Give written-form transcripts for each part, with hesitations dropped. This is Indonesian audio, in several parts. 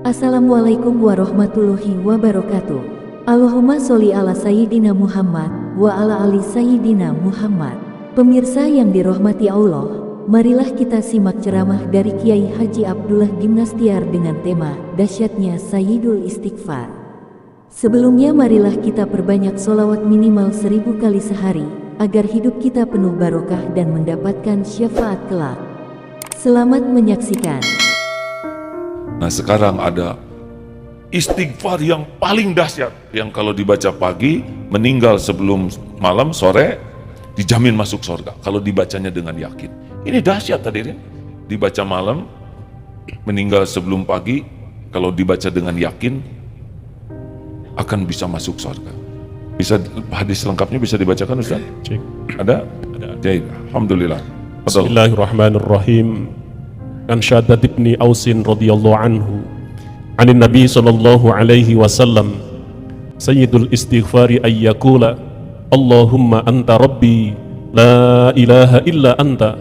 Assalamualaikum warahmatullahi wabarakatuh. Allahumma sholli ala Sayyidina Muhammad wa ala ali Sayyidina Muhammad. Pemirsa yang dirahmati Allah, marilah kita simak ceramah dari Kiai Haji Abdullah Gimnastiar dengan tema Dahsyatnya Sayyidul Istighfar. Sebelumnya marilah kita perbanyak sholawat minimal 1000 kali sehari, agar hidup kita penuh barokah dan mendapatkan syafaat kelak. Selamat menyaksikan. Nah, sekarang ada istighfar yang paling dahsyat, yang kalau dibaca pagi, meninggal sebelum malam, sore, dijamin masuk surga kalau dibacanya dengan yakin. Ini dahsyat hadirin. Dibaca malam, meninggal sebelum pagi, kalau dibaca dengan yakin akan bisa masuk surga. Bisa hadis lengkapnya bisa dibacakan, Ustaz? Cek. Ada? Jadi, alhamdulillah. Bismillahirrahmanirrahim. An Syadad ibn Ausin radhiyallahu anhu anin Nabi sallallahu alaihi wasallam Sayyidul istighfari ayyakula Allahumma anta rabbi la ilaha illa anta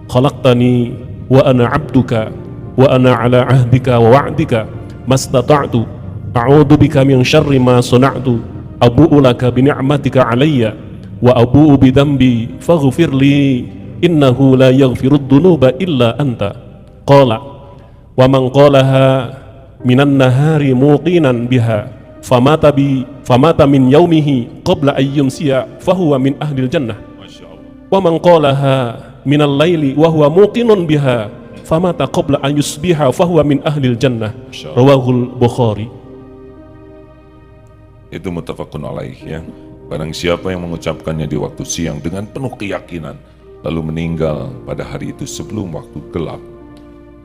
khalaqtani wa ana abduka wa ana ala ahdika wa wa'dika mastata'tu a'udhu bika min syarri ma suna'tu abu'u laka bi ni'matika alayya wa abu'u bi dhanbi faghfir li innahu la yaghfirud dhunuba illa anta. Qala wa man qalaha minan nahari muqinan biha famata min yaumihi qabla an yumsiya fahuwa min ahlil jannah wa man qalaha minal laili wa huwa muqinun biha famata qabla an yusbiha fahuwa min ahlil jannah. Rawahul Bukhari. Itu muttafaqun alaih, ya. Barang siapa yang mengucapkannya di waktu siang dengan penuh keyakinan lalu meninggal pada hari itu sebelum waktu gelap,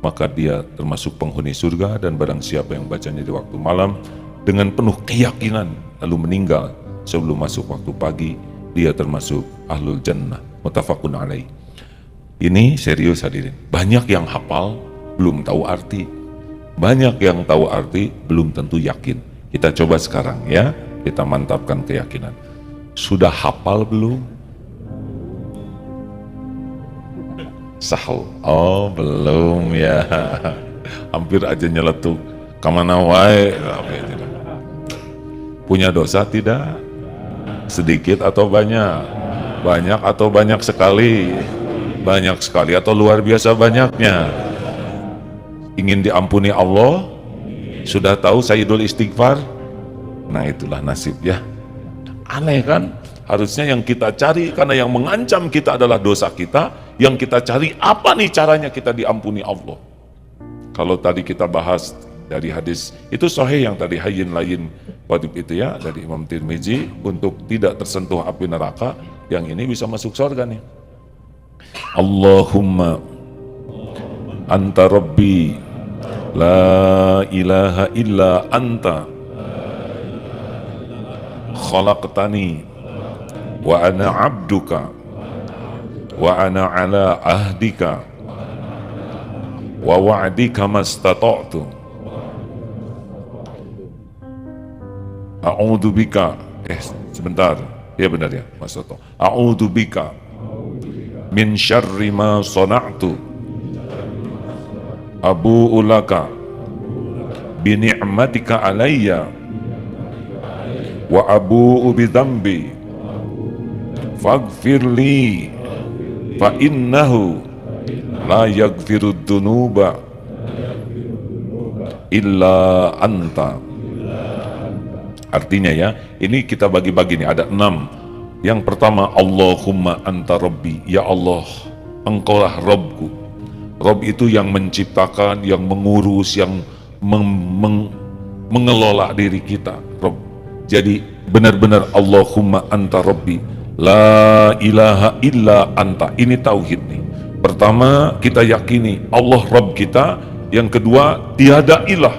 maka dia termasuk penghuni surga. Dan barang siapa yang bacanya di waktu malam dengan penuh keyakinan lalu meninggal sebelum masuk waktu pagi, dia termasuk ahlul jannah. Muttafaqun alaih. Ini serius hadirin. Banyak yang hafal belum tahu arti, banyak yang tahu arti belum tentu yakin. Kita coba sekarang, ya, kita mantapkan keyakinan. Sudah hafal belum? Sahel. Oh, belum, ya. Hampir aja nyeletuk. Kamana wae. Punya dosa tidak? Sedikit atau banyak? Banyak atau banyak sekali? Banyak sekali atau luar biasa banyaknya? Ingin diampuni Allah? Sudah tahu Sayyidul Istighfar? Nah, itulah nasib, ya. Aneh kan? Harusnya yang kita cari, karena yang mengancam kita adalah dosa kita, yang kita cari apa nih caranya kita diampuni Allah. Kalau tadi kita bahas dari hadis itu sahih yang tadi hayyin layyin wadib itu, ya, dari Imam Tirmizi, untuk tidak tersentuh api neraka, yang ini bisa masuk surga nih. Allahumma anta rabbi la ilaha illa anta khalaqtani wa ana abduka wa ana ala ahdika wa wa'dika mastata'tu a'udzu bika sebentar, ya benar, ya, mastata'tu a'udzu bika min syarri ma sana'tu abu'u laka bi ni'matika alayya wa abu'u bi dhanbi faghfirli fa innahu la yaghfirud dhunuba illa anta. Artinya, ya, ini kita bagi-bagi nih, ada 6. Yang pertama, Allahumma anta rabbi, ya Allah, engkaulah Rabbku. Rabb itu yang menciptakan, yang mengurus, yang mengelola diri kita, Rabb. Jadi benar-benar Allahumma anta rabbi la ilaha illa anta. Ini tauhid nih. Pertama, kita yakini Allah Rabb kita. Yang kedua, tiada ilah,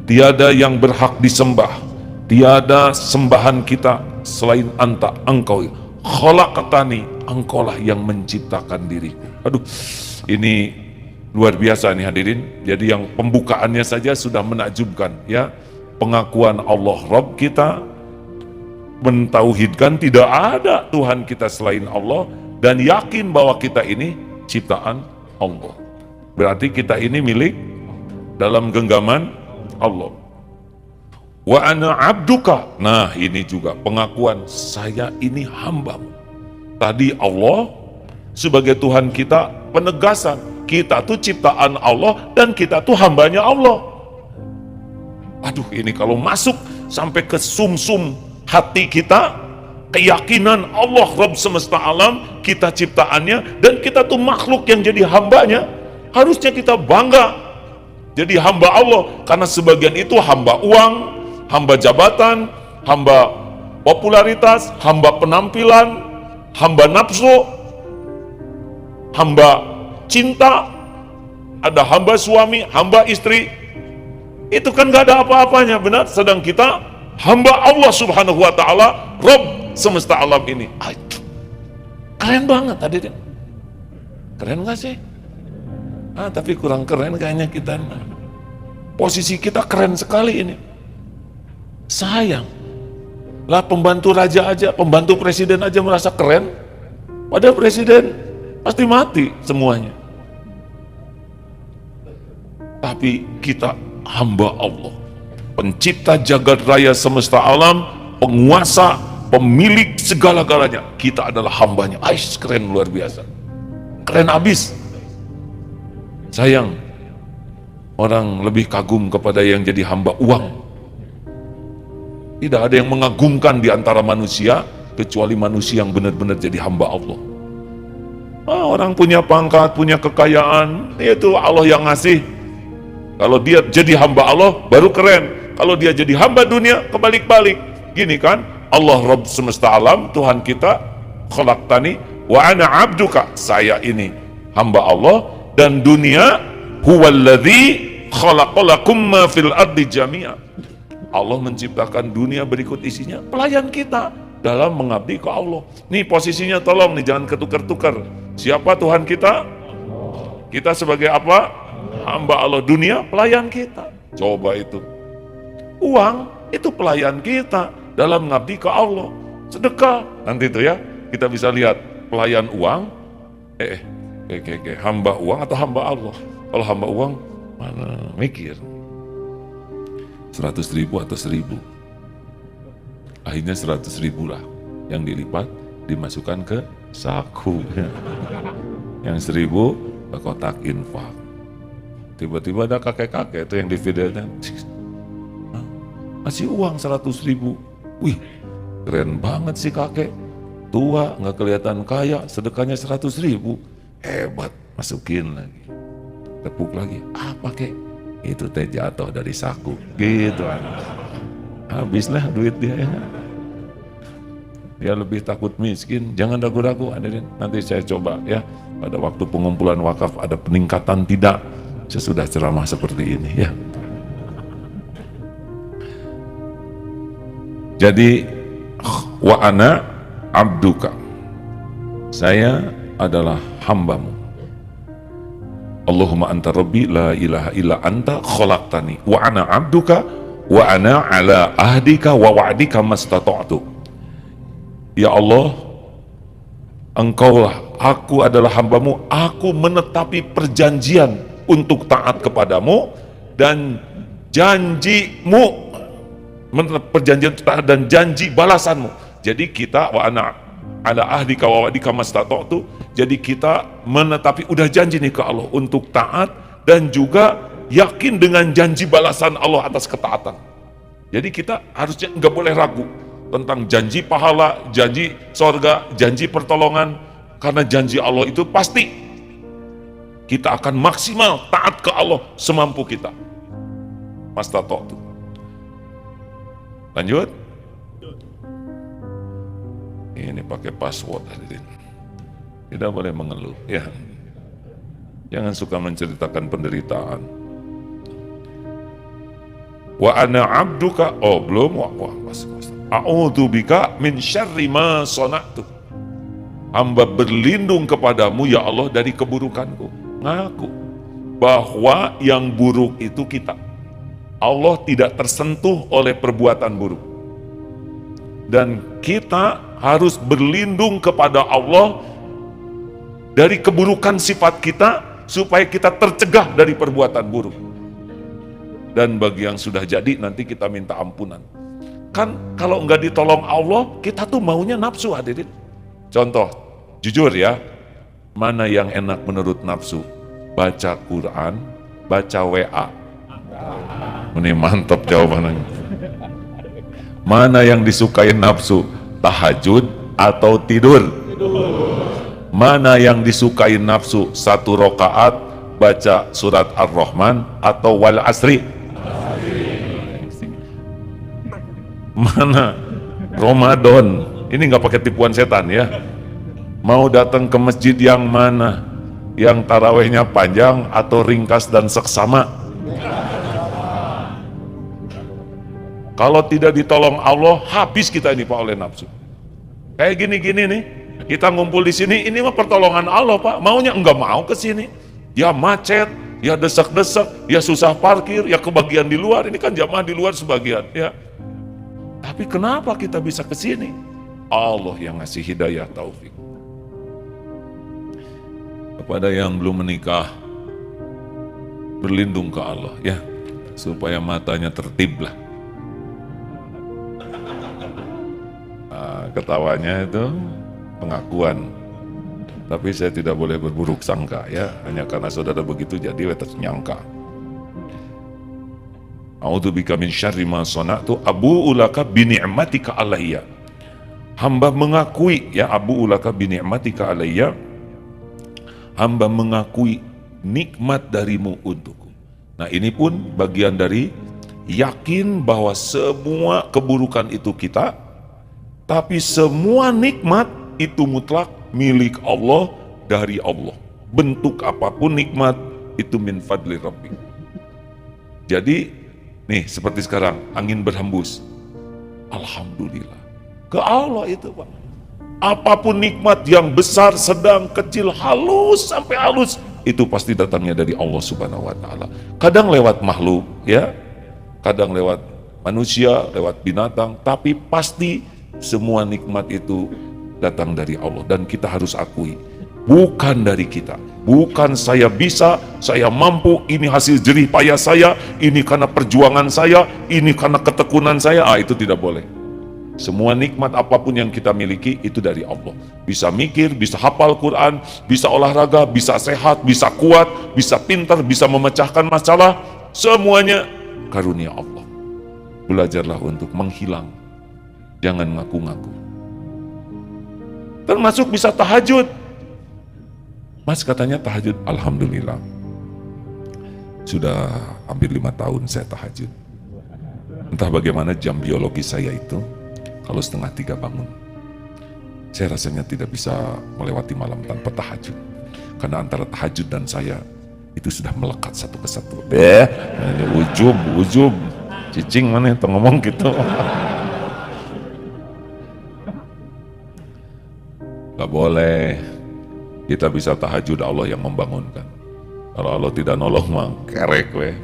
tiada yang berhak disembah, tiada sembahan kita selain anta, engkau. Khalaqtani, engkaulah yang menciptakan diriku. Aduh, ini luar biasa nih hadirin. Jadi yang pembukaannya saja sudah menakjubkan, ya. Pengakuan Allah Rabb kita, mentauhidkan tidak ada Tuhan kita selain Allah, dan yakin bahwa kita ini ciptaan Allah. Berarti kita ini milik dalam genggaman Allah. Wa ana abduka. Nah, ini juga pengakuan saya ini hambamu. Tadi Allah sebagai Tuhan kita, penegasan kita tuh ciptaan Allah dan kita tuh hambanya Allah. Aduh, ini kalau masuk sampai ke sumsum hati kita, keyakinan Allah Rabb semesta alam, kita ciptaannya, dan kita tuh makhluk yang jadi hambanya, harusnya kita bangga jadi hamba Allah. Karena sebagian itu hamba uang, hamba jabatan, hamba popularitas, hamba penampilan, hamba nafsu, hamba cinta, ada hamba suami, hamba istri. Itu kan gak ada apa-apanya, benar? Sedang kita hamba Allah subhanahu wa ta'ala, Rabb semesta alam ini. Keren banget tadi. Keren gak sih? Tapi kurang keren kayaknya kita. Posisi kita keren sekali ini. Sayang lah, pembantu raja aja, pembantu presiden aja merasa keren, padahal presiden pasti mati semuanya. Tapi kita hamba Allah, pencipta jagat raya semesta alam, penguasa, pemilik segala-galanya. Kita adalah hambanya. Keren luar biasa, keren abis. Sayang, orang lebih kagum kepada yang jadi hamba uang. Tidak ada yang mengagumkan di antara manusia kecuali manusia yang benar-benar jadi hamba Allah. Orang punya pangkat, punya kekayaan, itu Allah yang ngasih. Kalau dia jadi hamba Allah baru keren. Kalau dia jadi hamba dunia, kebalik-balik. Gini kan, Allah Rabb semesta alam, Tuhan kita, khalaqtani wa ana abduka, saya ini hamba Allah, dan dunia huwallazi khalaqalakum ma fil ardi jami'a. Allah menciptakan dunia berikut isinya pelayan kita dalam mengabdi ke Allah. Nih posisinya, tolong nih jangan ketukar-tukar. Siapa Tuhan kita? Kita sebagai apa? Hamba Allah. Dunia pelayan kita. Coba itu. Uang itu pelayan kita dalam mengabdi ke Allah. Sedekah nanti itu ya, kita bisa lihat pelayan uang, hamba uang atau hamba Allah. Kalau hamba uang mana mikir 100.000 atau 1.000, akhirnya 100.000 lah yang dilipat dimasukkan ke saku, yang 1.000 ke kotak infak. Tiba-tiba ada kakek-kakek itu yang di videonya masih uang 100.000. Wih, keren banget sih kakek, tua nggak kelihatan kaya, sedekahnya 100.000, hebat. Masukin lagi, tepuk lagi, apa kek? Itu teh jatuh dari saku, gitu. Habislah duit dia. Dia lebih takut miskin. Jangan ragu-ragu, hadirin. Nanti saya coba ya, pada waktu pengumpulan wakaf ada peningkatan tidak sesudah ceramah seperti ini ya. Jadi wa ana abduka, saya adalah hambamu. Allahumma anta rabbi la ilaha illa anta khalaqtani wa ana abduka wa ana ala ahdika wa wa'dika mastata'tu. Ya Allah, Engkaulah, aku adalah hambamu, aku menetapi perjanjian untuk taat kepadamu dan janjimu, perjanjian taat dan janji balasanmu. Jadi kita wa ana ala ahdika wa wa'dika mastata'tu, jadi kita menetapi, udah janji nih ke Allah untuk taat dan juga yakin dengan janji balasan Allah atas ketaatan. Jadi kita harusnya nggak boleh ragu tentang janji pahala, janji sorga, janji pertolongan, karena janji Allah itu pasti. Kita akan maksimal taat ke Allah semampu kita. Mastata'tu. Lanjut. Ini pakai password hadirin. Tidak boleh mengeluh ya. Jangan suka menceritakan penderitaan. Wa ana abduka, oh belum, a'udzubika min syarri ma sana'tu. Hamba berlindung kepadamu ya Allah dari keburukanku. Ngaku bahwa yang buruk itu kita. Allah tidak tersentuh oleh perbuatan buruk. Dan kita harus berlindung kepada Allah dari keburukan sifat kita supaya kita tercegah dari perbuatan buruk. dan bagi yang sudah jadi nanti kita minta ampunan. Kan kalau enggak ditolong Allah, kita tuh maunya nafsu, hadirin. Contoh, jujur ya, mana yang enak menurut nafsu? Baca Quran, baca WA. Ini mantap jawabannya. Mana yang disukai nafsu? Tahajud atau tidur? Mana yang disukai nafsu? 1 rakaat baca surat Ar-Rahman atau wal asri? Mana Ramadan? Ini nggak pakai tipuan setan ya. Mau datang ke masjid yang mana? Yang tarawehnya panjang atau ringkas dan seksama? Kalau tidak ditolong Allah, habis kita ini Pak oleh nafsu. Kayak gini-gini nih, kita ngumpul di sini, ini mah pertolongan Allah Pak. Maunya enggak mau ke sini. Ya macet, ya desak-desak, ya susah parkir, ya kebagian di luar. Ini kan jamaah di luar sebagian ya. Tapi kenapa kita bisa ke sini? Allah yang ngasih hidayah taufik. Kepada yang belum menikah, berlindung ke Allah ya, supaya matanya tertib lah. Ketawanya itu pengakuan, tapi saya tidak boleh berburuk sangka ya, hanya karena saudara begitu jadi wetas nyangka. A'udzubika min syarri ma sana'tu abu'u laka bi ni'matika alayya. Hamba mengakui ya, abu'u laka bi ni'matika alayya, hamba mengakui nikmat darimu untukku. Nah ini pun bagian dari yakin bahwa semua keburukan itu kita, tapi semua nikmat itu mutlak milik Allah, dari Allah. Bentuk apapun nikmat itu min fadli Rabbi. Jadi nih seperti sekarang angin berhembus, alhamdulillah, ke Allah itu Pak. Apapun nikmat yang besar, sedang, kecil, halus sampai halus, itu pasti datangnya dari Allah Subhanahu wa taala. Kadang lewat makhluk ya, kadang lewat manusia, lewat binatang, tapi pasti semua nikmat itu datang dari Allah. Dan kita harus akui, bukan dari kita, bukan saya bisa, saya mampu, ini hasil jerih payah saya, ini karena perjuangan saya, ini karena ketekunan saya. Itu tidak boleh. Semua nikmat apapun yang kita miliki itu dari Allah. Bisa mikir, bisa hafal Quran, bisa olahraga, bisa sehat, bisa kuat, bisa pintar, bisa memecahkan masalah, semuanya karunia Allah. Belajarlah untuk menghilang, jangan ngaku-ngaku. Termasuk bisa tahajud. Mas katanya tahajud, alhamdulillah. Sudah hampir 5 tahun saya tahajud. Entah bagaimana jam biologi saya itu, kalau 2:30 bangun. Saya rasanya tidak bisa melewati malam tanpa tahajud. Karena antara tahajud dan saya itu sudah melekat satu kesatu. Ujub. Cicing mana itu ngomong gitu. Gak boleh. Kita bisa tahajud, Allah yang membangunkan. Kalau Allah tidak nolong mah kerek weh.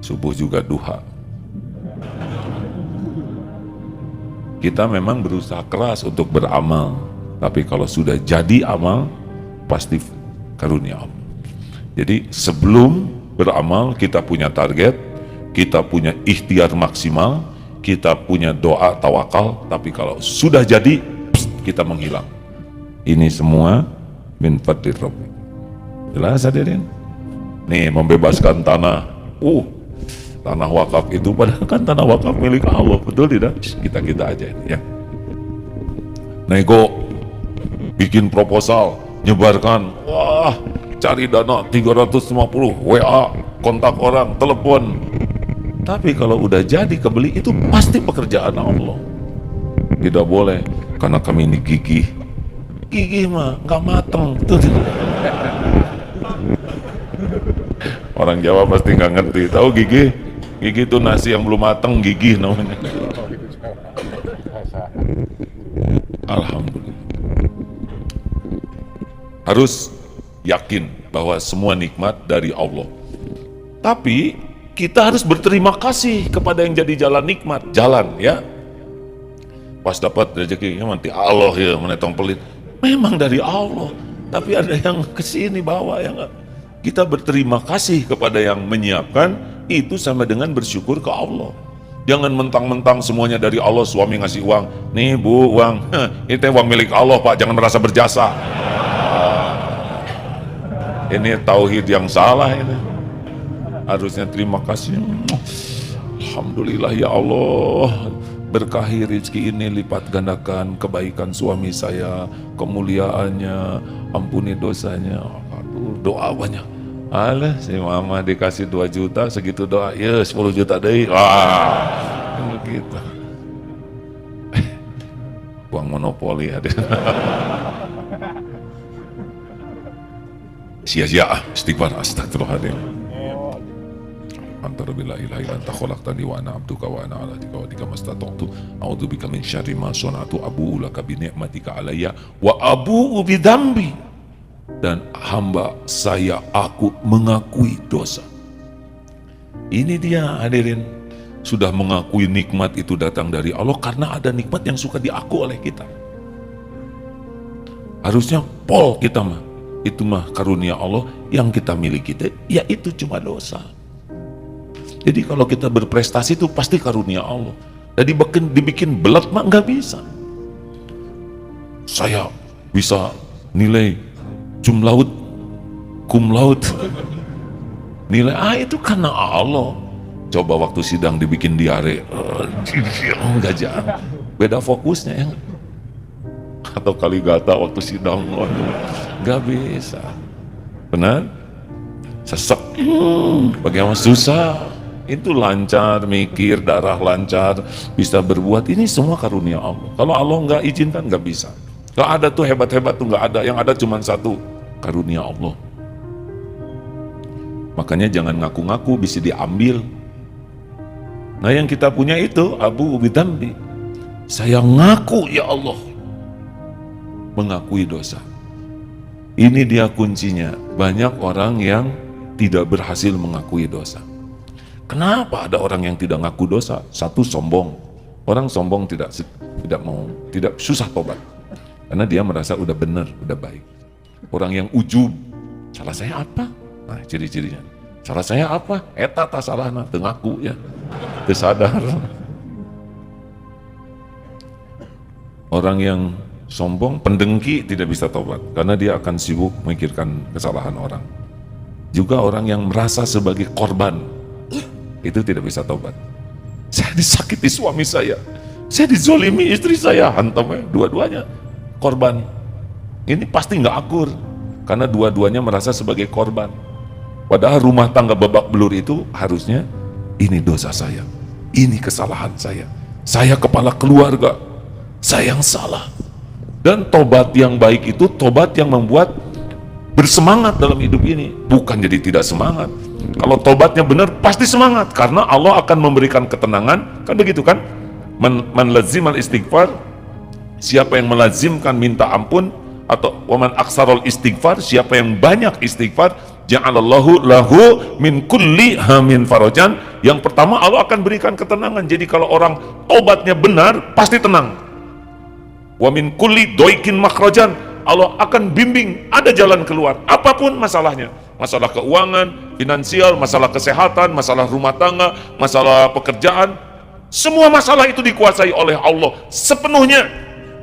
Subuh juga duha. Kita memang berusaha keras untuk beramal, tapi kalau sudah jadi amal, pasti karunia Allah. Jadi sebelum beramal kita punya target, kita punya ikhtiar maksimal, kita punya doa tawakal, tapi kalau sudah jadi, kita menghilang. Ini semua min fadli Rabbi. Jelas hadirin? Nih membebaskan tanah. Tanah wakaf itu padahal kan tanah wakaf milik Allah, betul tidak? Kita aja ini ya. Nego, bikin proposal, nyebarkan, wah, cari dana 350, WA, kontak orang, telepon. Tapi kalau udah jadi kebeli itu pasti pekerjaan Allah. Tidak boleh, karena kami ini gigih. Gigih mah nggak mateng, tuh. Orang Jawa pasti nggak ngerti, tahu gigih? Gigih itu nasi yang belum mateng, gigih namanya. Alhamdulillah. Harus yakin bahwa semua nikmat dari Allah. Tapi kita harus berterima kasih kepada yang jadi jalan nikmat, jalan ya. Pas dapat rezekinya nanti Allah ya, menetong pelit. Memang dari Allah, tapi ada yang kesini bawa ya nggak. Kita berterima kasih kepada yang menyiapkan itu sama dengan bersyukur ke Allah. Jangan mentang-mentang semuanya dari Allah, suami ngasih uang, nih bu uang, ini uang milik Allah pak, jangan merasa berjasa. Ini tauhid yang salah ini. Harusnya terima kasih. Alhamdulillah ya Allah, berkahi rezeki ini, lipat gandakan kebaikan suami saya, kemuliaannya, ampuni dosanya. Aduh, doa banyak. Alah, si mama dikasih 2 juta, segitu doa, ya 10 juta deh. Wah, begitu. Uang monopoli ada. Sia-sia, istighfar, astagfirullahaladzim. Antara bila ilahi anta khalaqtani wa ana abduka wa ana ala dika mastata'tu a'udzubika min syarri ma sana'tu abu'u laka bi ni'matika alayya wa abu'u bi dzambi. Dan hamba saya, aku mengakui dosa. Ini dia hadirin, sudah mengakui nikmat itu datang dari Allah, karena ada nikmat yang suka diaku oleh kita. Harusnya pol kita mah, itu mah karunia Allah, yang kita miliki ya itu cuma dosa. Jadi kalau kita berprestasi itu pasti karunia Allah. Jadi dibikin belat mah nggak bisa. Saya bisa nilai cum laut, nilai itu karena Allah. Coba waktu sidang dibikin diare, enggak jangan, beda fokusnya ya. Atau kali gata waktu sidang, nggak bisa. Benar? Sesek, bagaimana susah. Itu lancar, mikir, darah lancar, bisa berbuat. Ini semua karunia Allah. Kalau Allah nggak izinkan nggak bisa. Nggak ada tuh hebat-hebat tuh, nggak ada. Yang ada cuma satu, karunia Allah. Makanya jangan ngaku-ngaku bisa diambil. Nah yang kita punya itu abu ubidambi. Saya ngaku ya Allah, mengakui dosa. Ini dia kuncinya. Banyak orang yang tidak berhasil mengakui dosa. Kenapa ada orang yang tidak ngaku dosa? Satu, sombong. Orang sombong tidak susah tobat. Karena dia merasa udah benar, udah baik. Orang yang ujub, salah saya apa? Nah, ciri-cirinya. Salah saya apa? Eta tak salah, nah, tengaku ya. Tersadar. Orang yang sombong, pendengki tidak bisa tobat. Karena dia akan sibuk memikirkan kesalahan orang. Juga orang yang merasa sebagai korban, itu tidak bisa tobat. Saya disakiti suami saya dizolimi istri saya, hantam ya, dua-duanya korban. Ini pasti nggak akur, karena dua-duanya merasa sebagai korban. Padahal rumah tangga babak belur itu harusnya, ini dosa saya, ini kesalahan saya kepala keluarga, saya yang salah. Dan tobat yang baik itu tobat yang membuat bersemangat dalam hidup ini, bukan jadi tidak semangat. Kalau tobatnya benar pasti semangat, karena Allah akan memberikan ketenangan, kan begitu kan? Man lazimal istighfar, siapa yang melazimkan minta ampun, atau waman aksarul istighfar, siapa yang banyak istighfar, ja'alallahu lahu min kulli hamin farajan. Yang pertama, Allah akan berikan ketenangan. Jadi kalau orang tobatnya benar pasti tenang. Wa min kulli doikin makhrajan, Allah akan bimbing, ada jalan keluar apapun masalahnya. Masalah keuangan, finansial, masalah kesehatan, masalah rumah tangga, masalah pekerjaan, semua masalah itu dikuasai oleh Allah sepenuhnya.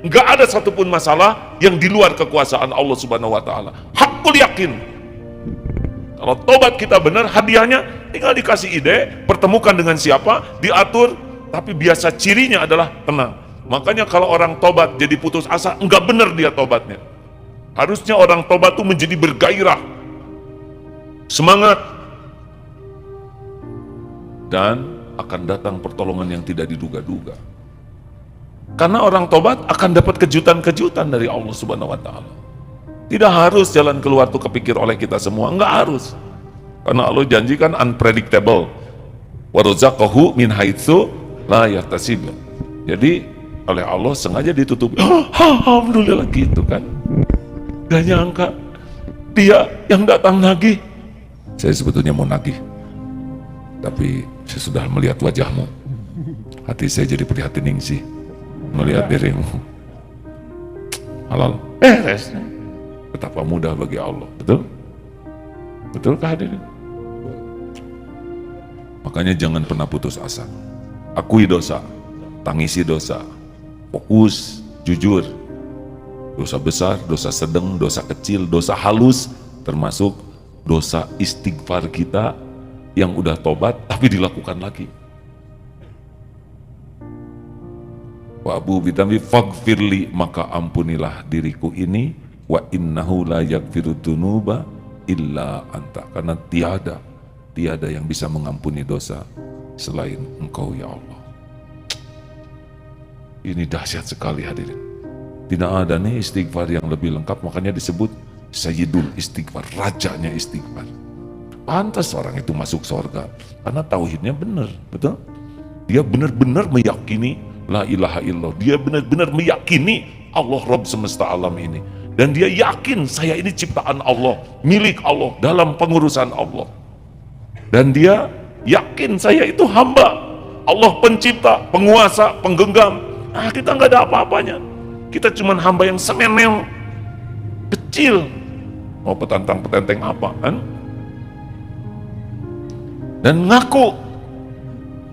Nggak ada satupun masalah yang di luar kekuasaan Allah Subhanahu wa Ta'ala. Hakul yakin. Kalau tobat kita benar, hadiahnya tinggal dikasih ide, pertemukan dengan siapa, diatur, tapi biasa cirinya adalah tenang. Makanya kalau orang tobat jadi putus asa, nggak benar dia tobatnya. Harusnya orang tobat itu menjadi bergairah, semangat, dan akan datang pertolongan yang tidak diduga-duga. Karena orang tobat akan dapat kejutan-kejutan dari Allah Subhanahu wa Ta'ala. Tidak harus jalan keluar itu kepikir oleh kita semua, enggak harus. Karena Allah janjikan unpredictable. Wa razaqahu min haitsu la yahtasib. Jadi oleh Allah sengaja ditutup. Alhamdulillah gitu kan. Gak nyangka dia yang datang nagih. Saya sebetulnya mau nagih, tapi saya sudah melihat wajahmu, hati saya jadi prihatin ningsih melihat dirimu. Halal, beres. Betapa mudah bagi Allah, betul? Betul kah hadirin? Makanya jangan pernah putus asa. Akui dosa, tangisi dosa, fokus, jujur. Dosa besar, dosa sedang, dosa kecil, dosa halus, termasuk dosa istighfar kita yang udah tobat tapi dilakukan lagi. Wa abu bidambi faghfirli, maka ampunilah diriku ini, wa innahu la yaghfiru dzunuba illa anta, karena tiada yang bisa mengampuni dosa selain Engkau ya Allah. Ini dahsyat sekali hadirin. Tidak ada nih istighfar yang lebih lengkap, makanya disebut Sayyidul Istighfar, rajanya istighfar. Pantas orang itu masuk surga karena tauhidnya benar, betul? Dia benar-benar meyakini la ilaha illallah. Dia benar-benar meyakini Allah Rabb semesta alam ini. Dan dia yakin saya ini ciptaan Allah, milik Allah, dalam pengurusan Allah. Dan dia yakin saya itu hamba Allah, pencipta, penguasa, penggenggam. Nah, kita nggak ada apa-apanya. Kita cuma hamba yang semenel, kecil. Mau petantang-petenteng apa kan? Dan ngaku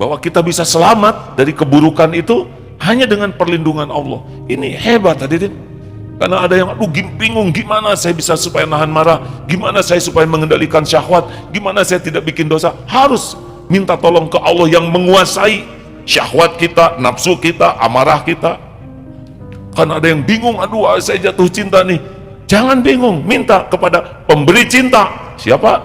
bahwa kita bisa selamat dari keburukan itu hanya dengan perlindungan Allah. Ini hebat hadirin. Karena ada yang bingung, gimana saya bisa supaya nahan marah, gimana saya supaya mengendalikan syahwat, gimana saya tidak bikin dosa. Harus minta tolong ke Allah yang menguasai syahwat kita, nafsu kita, amarah kita. Karena ada yang bingung, aduh saya jatuh cinta nih. Jangan bingung, minta kepada pemberi cinta. Siapa?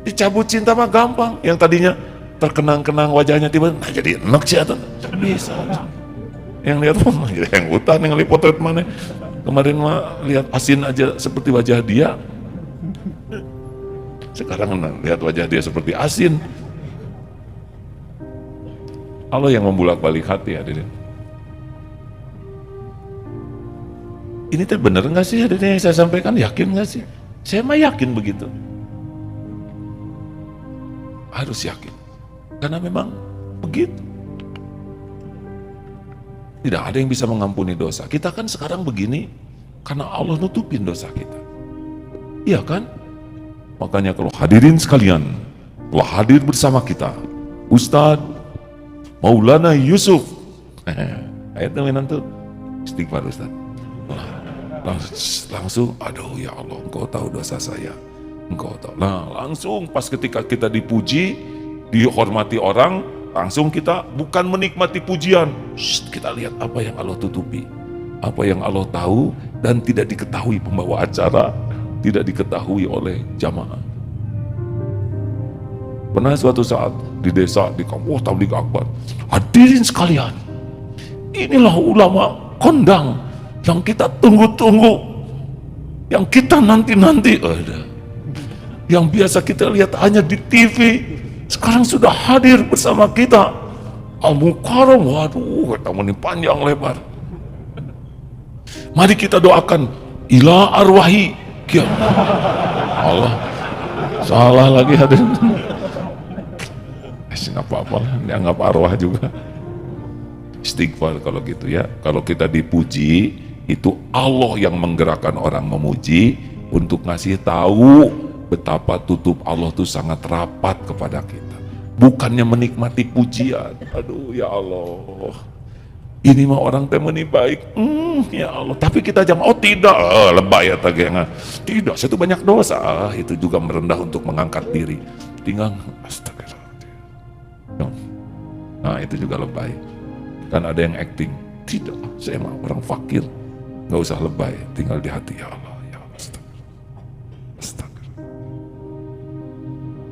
Dicabut cinta mah gampang. Yang tadinya terkenang-kenang wajahnya tiba-tiba nah jadi enak sih atau bisa. Yang lihat mah jadi yang hutan, yang lihat potret mana. Kemarin mah lihat asin aja seperti wajah dia. Sekarang lihat wajah dia seperti asin. Allah yang membulak-balik hati hadirin. Ini teh bener nggak sih hadirin yang saya sampaikan? Yakin nggak sih? Saya mah yakin begitu. Harus yakin. Karena memang begitu. Tidak ada yang bisa mengampuni dosa. Kita kan sekarang begini karena Allah nutupin dosa kita. Iya kan? Makanya kalau hadirin sekalian telah hadir bersama kita Ustadz Maulana Yusuf. Ayatnya mainan tuh istighfar Ustadz. Langsung aduh ya Allah, Engkau tahu dosa saya. Engkau tahu. Nah langsung pas ketika kita dipuji, dihormati orang, langsung kita bukan menikmati pujian. Kita lihat apa yang Allah tutupi, apa yang Allah tahu dan tidak diketahui pembawa acara, tidak diketahui oleh jamaah. Pernah suatu saat di desa, di kampung tabligh akbar, hadirin sekalian, inilah ulama kondang yang kita tunggu-tunggu, yang kita nanti-nanti, yang biasa kita lihat hanya di TV, sekarang sudah hadir bersama kita. Al-Mukarram, waduh, kita ini panjang lebar. Mari kita doakan ila arwahi. Allah, salah lagi hadirin. Nggak apa-apa lah, dianggap arwah juga. Istighfar kalau gitu ya. Kalau kita dipuji, itu Allah yang menggerakkan orang memuji untuk ngasih tahu betapa tutup Allah itu sangat rapat kepada kita. Bukannya menikmati pujian. Aduh ya Allah, ini mah orang temani baik. Ya Allah, tapi kita jangan, oh tidak, lebay ya tagengan. Tidak, saya itu banyak dosa. Itu juga merendah untuk mengangkat diri. Tinggal astagfirullah. Nah itu juga lebay. Kan ada yang acting. Tidak, saya mah orang fakir. Gak usah lebay, tinggal di hati. Ya Allah, ya Allah, astagfirullah.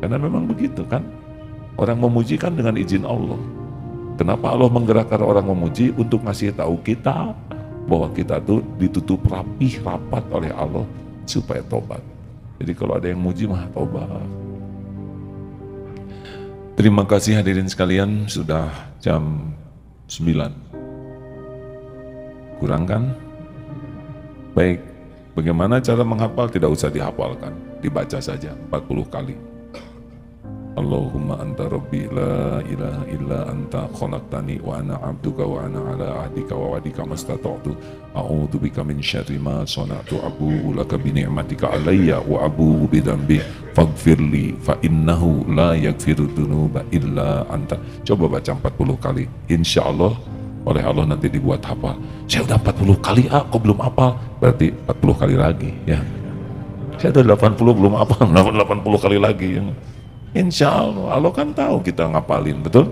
Karena memang begitu kan. Orang memuji kan dengan izin Allah. Kenapa Allah menggerakkan orang memuji? Untuk ngasih tahu kita bahwa kita tuh ditutup rapih, rapat oleh Allah supaya tobat. Jadi kalau ada yang muji mah tobat. Terima kasih hadirin sekalian, sudah jam 9. Kurang kan? Baik, bagaimana cara menghafal? Tidak usah dihafalkan, dibaca saja 40 kali. Allahumma anta rabbi la ilaha illa anta khalaqtani wa ana abduka wa ana ala ahdika wa wa'dika mastata'tu a'udzu bika min syarri ma sana'tu abu'u laka bi ni'matika alayya wa abu'u bi dzambi faghfirli fa innahu la yaghfiru dzunuba illa anta. Coba baca 40 kali, insyaallah oleh Allah nanti dibuat hafal. Saya udah 40 kali kok belum hafal, berarti 40 kali lagi ya. Saya udah 80 belum hafal, 80 kali lagi ya. Insya Allah, Allah kan tahu kita ngapalin, betul?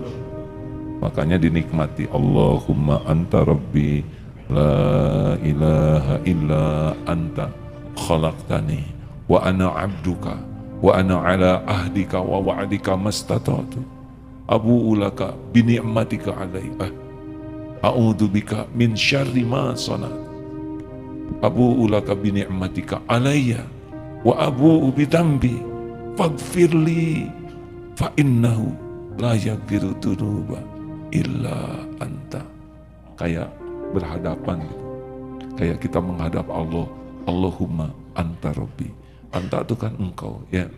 Makanya dinikmati. Allahumma anta rabbi la ilaha illa anta khalaqtani wa ana abduka wa ana ala ahdika wa wa'dika mastata'tu abu'u laka bi ni'matika alayya a'udzu bika min syarri ma sana'tu abu'u laka bi ni'matika alayya wa abu'u bi dzambi faghfirli fa innahu la yaghfiru dzunuba illa anta. Kayak berhadapan gitu. Kayak kita menghadap Allah. Allahumma anta rabbi. Anta itu kan engkau ya.